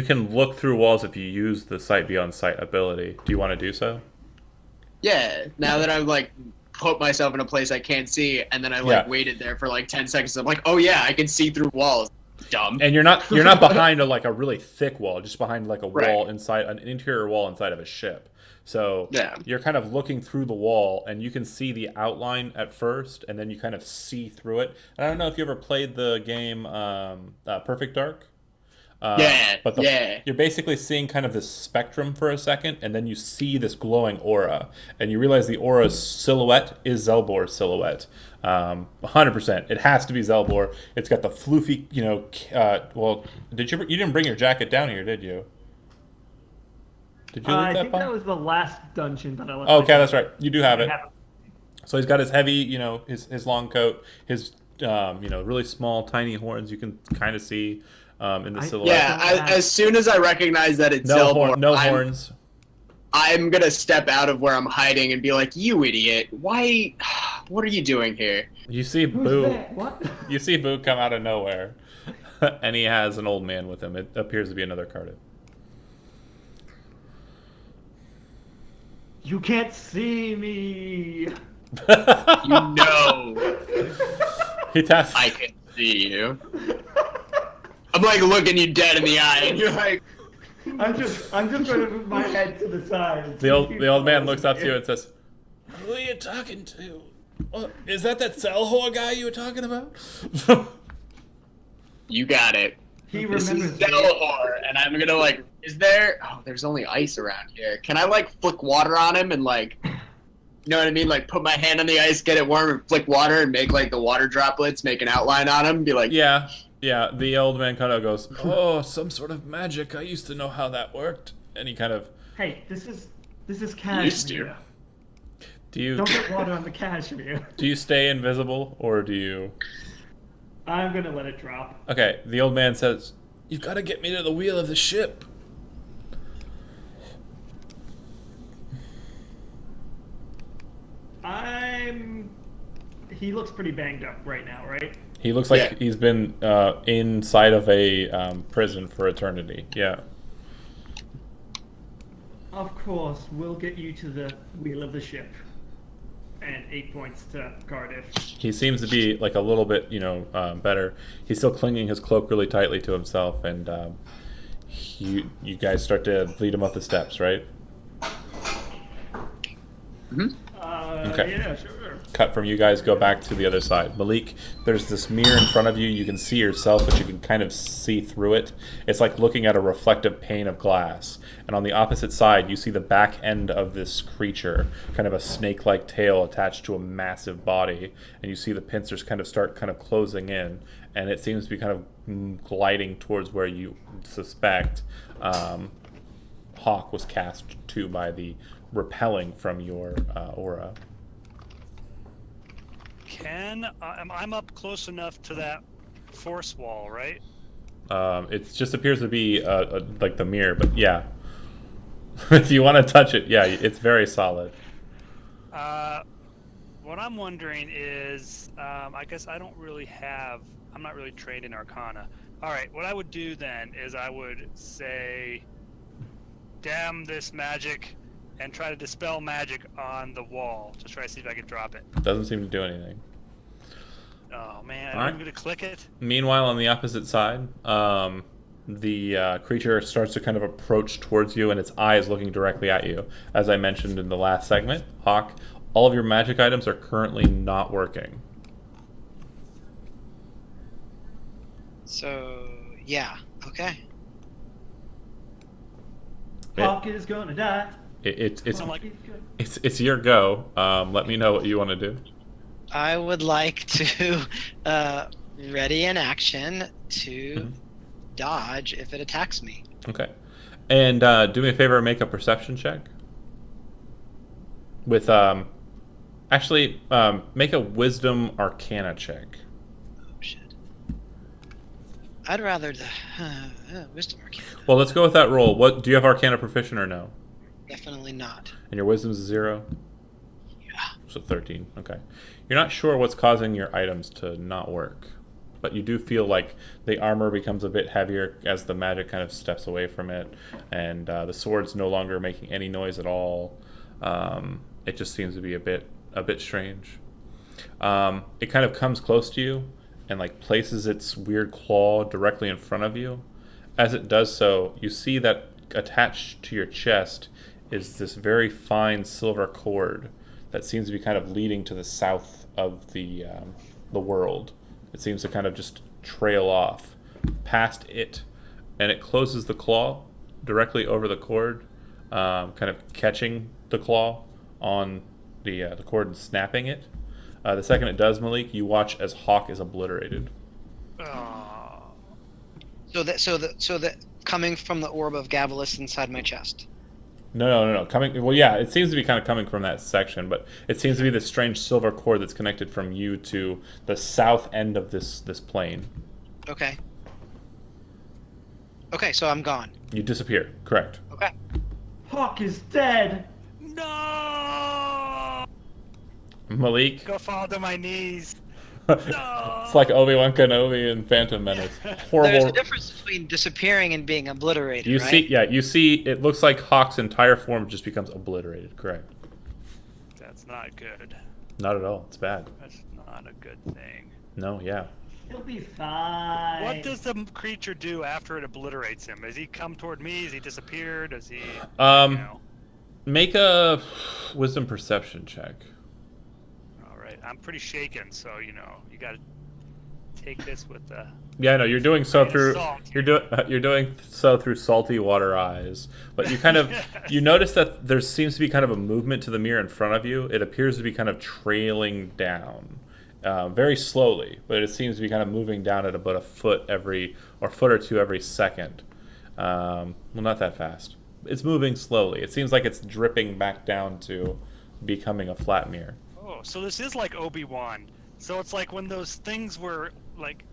can look through walls if you use the sight beyond sight ability. Do you want to do so? Yeah. Now that I've like put myself in a place I can't see, and then I like waited there for like 10 seconds, I'm like, oh yeah, I can see through walls. Dumb. And you're not behind like a really thick wall, just behind like a wall Right. inside an interior wall inside of a ship. So Yeah. you're kind of looking through the wall, and you can see the outline at first, and then you kind of see through it. And I don't know if you ever played the game Perfect Dark. But you're basically seeing kind of this spectrum for a second, and then you see this glowing aura, and you realize the aura's silhouette is Zelbor's silhouette. 100%. It has to be Zelbor. It's got the floofy, well, you didn't bring your jacket down here, did you? Did you I leave think that that was the last dungeon that I left. Okay, that's right. You do have I it. have it. So he's got his heavy, his long coat, his, really small, tiny horns you can kind of see in the silhouette. Yeah, as soon as I recognize that it's No, Zelbor, horns. I'm gonna step out of where I'm hiding and be like, "You idiot! Why? What are you doing here?" You see Who's Boo. that? What? You see Boo come out of nowhere, and he has an old man with him. It appears to be another Cardiff. You can't see me. You know, He taps. I can see you. I'm like looking you dead in the eye, and you're like, I'm just going to move my head to the side. and The see old if the old man he looks up to you follows and says, "Who are you talking to? Is that Salhor guy you were talking about?" "You got it." He This remembers is me. Zelhor, and I'm gonna like, is there? Oh, there's only ice around here. Can I like flick water on him and like, you know what I mean? Like put my hand on the ice, get it warm, and flick water and make like the water droplets, make an outline on him, and be like, Yeah. The old man kind of goes, "Oh, some sort of magic. I used to know how that worked." And he kind of, Hey, this is Used cashmere. do Don't get water on the cashmere. you stay invisible or do you? I'm gonna let it drop. Okay. The old man says, "You've got to get me to the wheel of the ship." He looks pretty banged up right now, right? He looks like Yeah. he's been inside of a prison for eternity. Yeah. Of course, we'll get you to the wheel of the ship. And 8 points to Cardiff. He seems to be like a little bit, better. He's still clinging his cloak really tightly to himself, and you guys start to lead him up the steps, right? Okay. Yeah, sure. Cut from you guys, go back to the other side. Malik, there's this mirror in front of you. You can see yourself, but you can kind of see through it. It's like looking at a reflective pane of glass. And on the opposite side, you see the back end of this creature, kind of a snake-like tail attached to a massive body. And you see the pincers kind of closing in. And it seems to be kind of gliding towards where you suspect Hawk was cast to by the repelling from your aura. I'm up close enough to that force wall, right? It just appears to be like the mirror, but yeah. If you want to touch it, yeah, it's very solid. What I'm wondering is, I guess I'm not really trained in Arcana. All right, what I would do then is I would say, damn this magic, and try to dispel magic on the wall. Just try to see if I can drop it. Doesn't seem to do anything. Oh man, All right. I'm gonna click it. Meanwhile, on the opposite side, the creature starts to kind of approach towards you, and its eye is looking directly at you. As I mentioned in the last segment, Hawk, all of your magic items are currently not working. So, yeah, okay. Hawk is gonna die. It's I'm like, it's your go. Let me know what you want to do. I would like to ready an action to dodge if it attacks me. Okay. And do me a favor and make a perception check. With actually make a wisdom arcana check. Oh shit. I'd rather wisdom arcana. Well, let's go with that roll. What do you have arcana proficient or no? Definitely not. And your wisdom's a 0? Yeah. So 13. Okay. You're not sure what's causing your items to not work, but you do feel like the armor becomes a bit heavier as the magic kind of steps away from it, and the sword's no longer making any noise at all. It just seems to be a bit strange. It kind of comes close to you and like places its weird claw directly in front of you. As it does so, you see that attached to your chest is this very fine silver cord that seems to be kind of leading to the south of the world. It seems to kind of just trail off past it, and it closes the claw directly over the cord, kind of catching the claw on the cord and snapping it. The second it does, Malik, you watch as Hawk is obliterated. Oh. So that coming from the orb of Gavilis inside my chest. No. Well, yeah, it seems to be kind of coming from that section, but it seems to be this strange silver cord that's connected from you to the south end of this plane. Okay. Okay, so I'm gone. You disappear. Correct. Okay. Hawk is dead. No! Malik. Go fall to my knees. It's like Obi-Wan Kenobi and Phantom Menace. Horrible. There's a difference between disappearing and being obliterated, You right? see, it looks like Hawk's entire form just becomes obliterated. Correct. That's not good. Not at all. It's bad. That's not a good thing. No, yeah. He'll be fine. What does the creature do after it obliterates him? Does he come toward me? Does he disappear? Does he? Make a wisdom perception check. All right, I'm pretty shaken, so you got to take this with the. Yeah, no, you're doing so Grain of through salt. you're doing so through salty water eyes. But you kind of you notice that there seems to be kind of a movement to the mirror in front of you. It appears to be kind of trailing down, very slowly, but it seems to be kind of moving down at about a foot or two every second. Well, not that fast. It's moving slowly. It seems like it's dripping back down to becoming a flat mirror. Oh, so this is like Obi-Wan. So it's like when those things were like,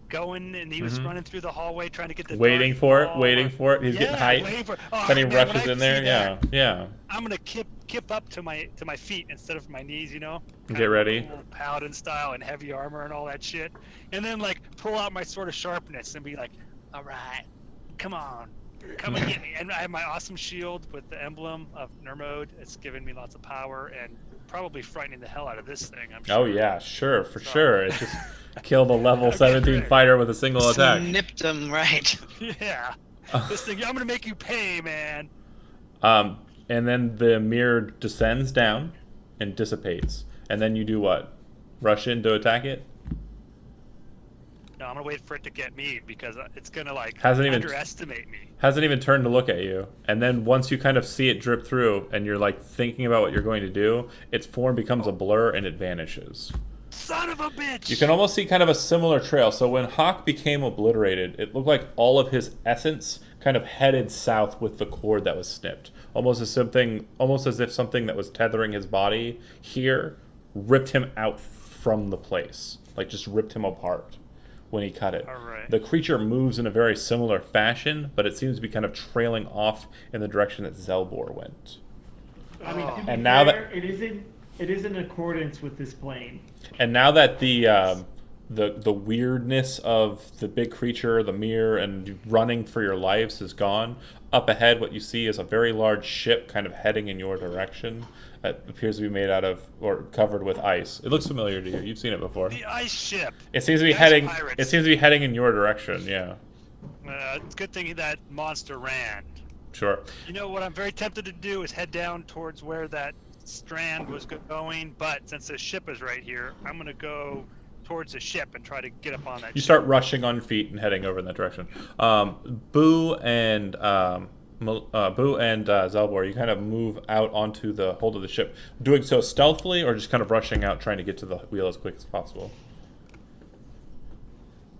going and he was running through the hallway trying to get the Waiting for it. He's getting height. waiting for it. Oh, Then he man, rushes when I in there. see that, Yeah. I'm gonna kip up to my feet instead of my knees, Kind Get of ready. cool paladin style and heavy armor and all that shit, and then like pull out my sword of sharpness and be like, all right, come and get me. And I have my awesome shield with the emblem of Nermode. It's giving me lots of power and probably frightening the hell out of this thing. I'm sure. Oh yeah, sure, for sure. It just killed a level 17 fighter with a single attack. Snipped him right. Yeah. This thing, I'm gonna make you pay, man. And then the mirror descends down and dissipates. And then you do what? Rush in to attack it? No, I'm gonna wait for it to get me because it's gonna Hasn't even- underestimate me. Hasn't even turned to look at you. And then once you kind of see it drip through and you're like thinking about what you're going to do, its form becomes a blur and it vanishes. Son of a bitch! You can almost see kind of a similar trail. So when Hawk became obliterated, it looked like all of his essence kind of headed south with the cord that was snipped. Almost as if something that was tethering his body here ripped him out from the place. Like just ripped him apart when he cut it. All right. The creature moves in a very similar fashion, but it seems to be kind of trailing off in the direction that Zelbor went. I mean, to be And now fair, it is in accordance with this plane. And now that the weirdness of the big creature, the mirror, and running for your lives is gone, up ahead what you see is a very large ship kind of heading in your direction that appears to be made out of or covered with ice. It looks familiar to you. You've seen it before. The ice ship. It seems to be Ice heading. pirates. It seems to be heading in your direction. Yeah, It's a good thing that monster ran. sure. What I'm very tempted to do is head down towards where that strand was going, but since the ship is right here, I'm gonna go towards the ship and try to get up on that You ship. start rushing on feet and heading over in that direction. Boo and Zelbor, you kind of move out onto the hold of the ship, doing so stealthily or just kind of rushing out, trying to get to the wheel as quick as possible.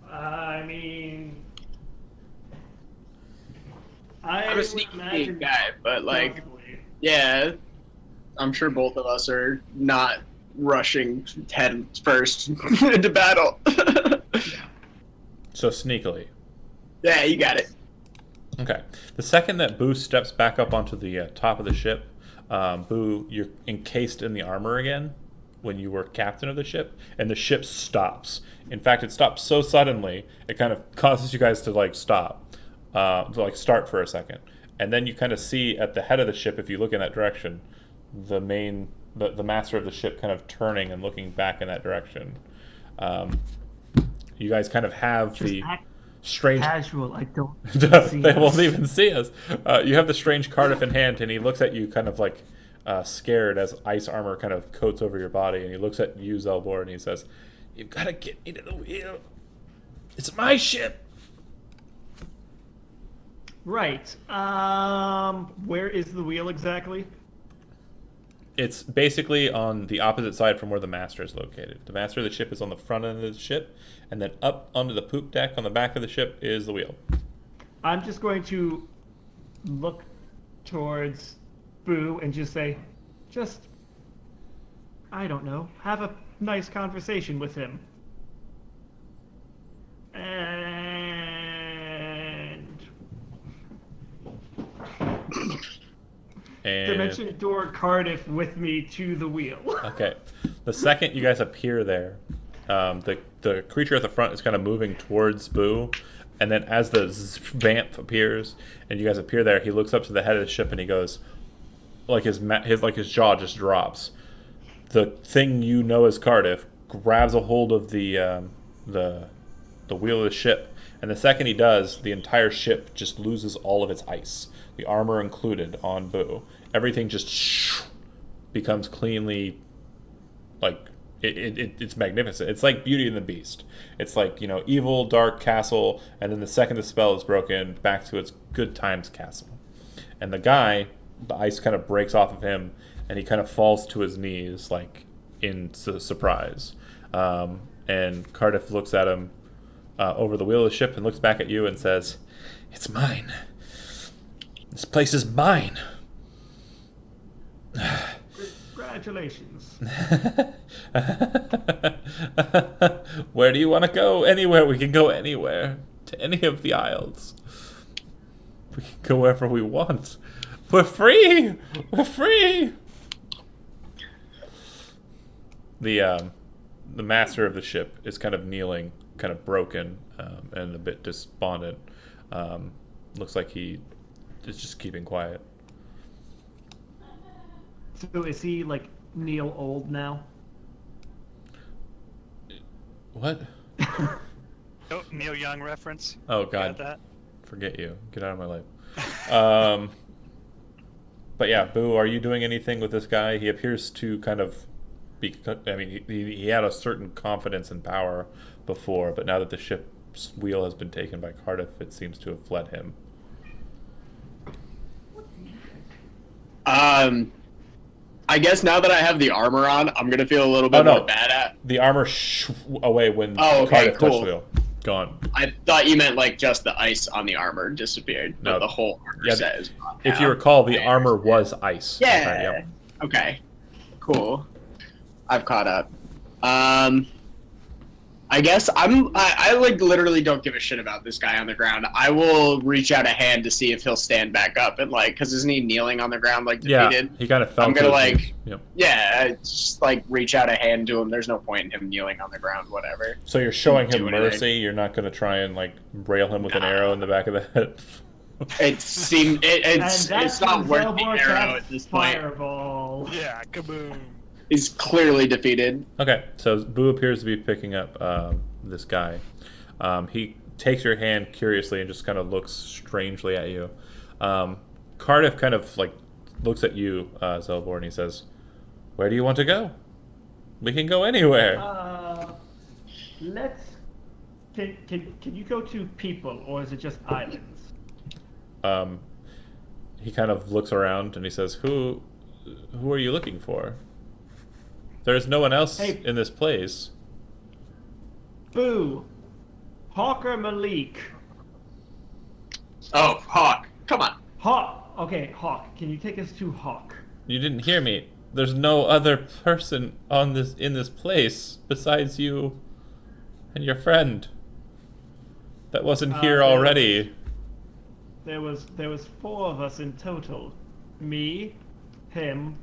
I mean, I'm a would sneaky imagine guy, but probably. yeah, I'm sure both of us are not rushing head first into battle. So sneakily. Yeah, you got it. Okay. The second that Boo steps back up onto the top of the ship, Boo, you're encased in the armor again when you were captain of the ship, and the ship stops. In fact, it stops so suddenly, it kind of causes you guys to like stop, to like start for a second. And then you kind of see at the head of the ship, if you look in that direction, the master of the ship kind of turning and looking back in that direction. You guys kind of have Just the act strange... casual. I don't. see They won't us. even see us. You have the strange Cardiff in hand, and he looks at you kind of like scared as ice armor kind of coats over your body, and he looks at you, Zelbor, and he says, "You've got to get me to the wheel. It's my ship." Right. Where is the wheel exactly? It's basically on the opposite side from where the master is located. The master of the ship is on the front end of the ship, and then up onto the poop deck on the back of the ship is the wheel. I'm just going to look towards Boo and just say, I don't know, have a nice conversation with him. And Dimension Door Cardiff with me to the wheel. Okay. The second you guys appear there, the creature at the front is kind of moving towards Boo, and then as the vamp appears and you guys appear there, he looks up to the head of the ship and he goes, like his jaw just drops. The thing you know as Cardiff grabs a hold of the wheel of the ship, and the second he does, the entire ship just loses all of its ice, the armor included, on Boo. Everything just becomes cleanly, like, it's magnificent. It's like Beauty and the Beast. It's like, you know, evil, dark castle, and then the second the spell is broken, back to its good times castle. And the guy, the ice kind of breaks off of him, and he kind of falls to his knees, like, in surprise. And Cardiff looks at him over the wheel of the ship and looks back at you and says, "It's mine. This place is mine." Congratulations. Where do you want to go? Anywhere. We can go anywhere. To any of the isles. We can go wherever we want. We're free! We're free! The master of the ship is kind of kneeling, kind of broken, and a bit despondent. Looks like he is just keeping quiet. So is he like Neil old now? What? Oh, Neil Young reference. Oh, Got God. that? Forget you. Get out of my life. But yeah, Boo, are you doing anything with this guy? He appears to kind of be... I mean, he had a certain confidence and power before, but now that the ship's wheel has been taken by Cardiff, it seems to have fled him. I guess now that I have the armor on, I'm gonna feel a little bit more bad at. The armor away when Cardiff touched the wheel. Gone. I thought you meant like just the ice on the armor disappeared. No, the whole armor set is gone if now. you recall, the armor was ice. Yeah. Yep. Okay. Cool. I've caught up. I guess I like literally don't give a shit about this guy on the ground. I will reach out a hand to see if he'll stand back up and like, cause isn't he kneeling on the ground like defeated? Yeah, he kind of fell. I'm gonna to like, his knees. Yep. yeah, just like reach out a hand to him. There's no point in him kneeling on the ground, whatever. So you're showing him Do anything. mercy. You're not gonna try and like rail him with an arrow in the back of the head. It's not worth the arrow at this point. Fireball. Yeah, kaboom. He's clearly defeated. Okay, so Boo appears to be picking up this guy. He takes your hand curiously and just kind of looks strangely at you. Cardiff kind of like looks at you, Zelbor, and he says, "Where do you want to go? We can go anywhere." Can you go to people, or is it just islands? He kind of looks around and he says, "Who are you looking for? There's no one else in this place." Boo! Hawker Malik. Oh, Hawk. Come on. Hawk. Okay, Hawk. Can you take us to Hawk? You didn't hear me. There's no other person in this place besides you and your friend that wasn't here already. There was 4 of us in total. Me, him,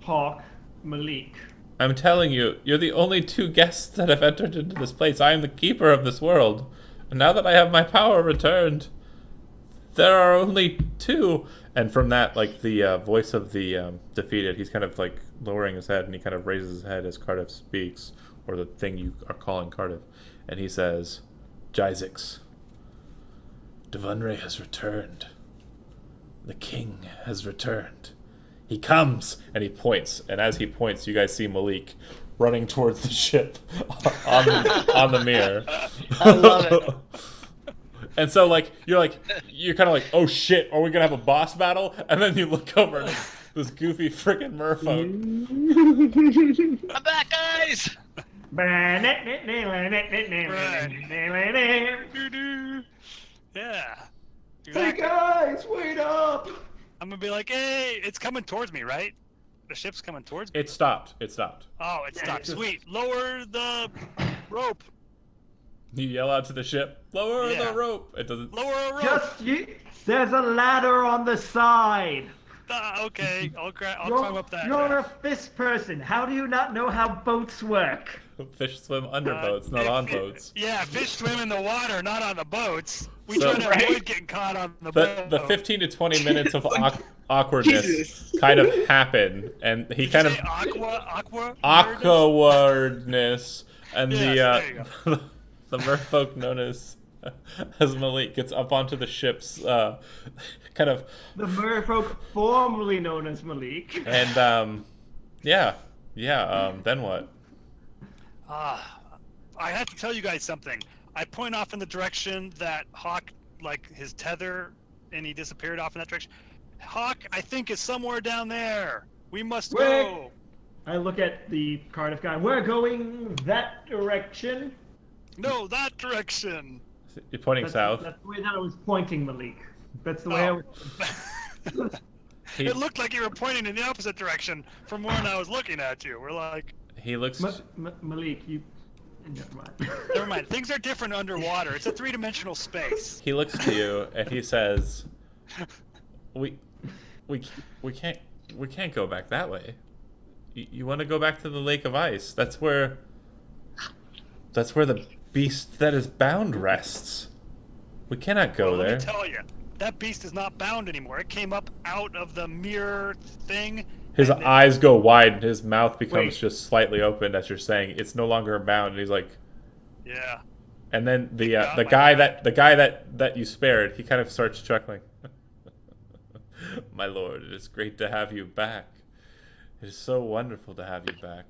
Hawk, Malik. I'm telling you, you're the only two guests that have entered into this place. I am the keeper of this world. And now that I have my power returned, there are only two. And from that, like, the voice of the defeated, he's kind of, like, lowering his head, and he kind of raises his head as Cardiff speaks, or the thing you are calling Cardiff. And he says, Jizix, Devunray has returned. The king has returned. He comes, and he points. And as he points, you guys see Malik running towards the ship on the mirror. I love it. And so, like, you're kind of like, oh shit, are we gonna have a boss battle? And then you look over, and it's this goofy freaking merfolk. I'm back, guys. Yeah. Hey guys, wait up! I'm gonna be like, hey, it's coming towards me, right? The ship's coming towards me. It stopped. Oh, it stopped. Sweet. Lower the rope. You yell out to the ship, lower Yeah. the rope. It doesn't. Lower a rope. Just there's a ladder on the side. Okay, I'll climb up that. You're a fish person. How do you not know how boats work? Fish swim under boats, not on boats. Yeah, fish swim in the water, not on the boats. We So- try to avoid getting caught on the boat. The 15 to 20 minutes of awkwardness Jesus. kind of happen, and he Did kind you of say aqua. awkwardness, and Yes, there you the merfolk known as Malik gets up onto the ship's kind of, The merfolk formerly known as Malik. and then what? I have to tell you guys something. I point off in the direction that Hawk, like his tether, and he disappeared off in that direction. Hawk, I think, is somewhere down there. We must go. I look at the Cardiff guy. We're going that direction. No, that direction. You're pointing south. That's the way that I was pointing, Malik. That's the way I was. It looked like you were pointing in the opposite direction from when I was looking at you. We're like, He looks. Malik, you. Never mind. never mind. Things are different underwater. It's a three-dimensional space. He looks to you and he says, "We can't go back that way. You want to go back to the Lake of Ice? That's where the beast that is bound rests. We cannot go Well, there." let me tell you, that beast is not bound anymore. It came up out of the mirror thing. His and eyes go wide and his mouth becomes Wait. just slightly open as you're saying it's no longer bound. And he's like, Yeah. and then the got my guy back. that you spared, he kind of starts chuckling. My lord, it is great to have you back. It is so wonderful to have you back.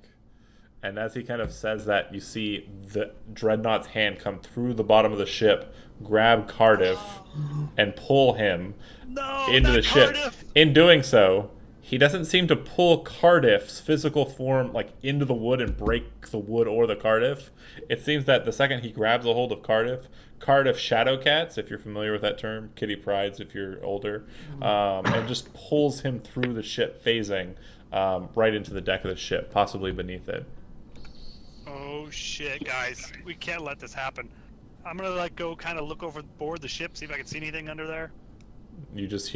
And as he kind of says that, you see the Dreadnought's hand come through the bottom of the ship, grab Cardiff, and pull him No, into not the ship. Cardiff. In doing so, he doesn't seem to pull Cardiff's physical form like into the wood and break the wood or the Cardiff. It seems that the second he grabs a hold of Cardiff shadowcats, if you're familiar with that term, kitty prides if you're older, and just pulls him through the ship, phasing right into the deck of the ship, possibly beneath it. Oh shit, guys, we can't let this happen. I'm gonna go kind of look overboard the ship, see if I can see anything under there. You just hear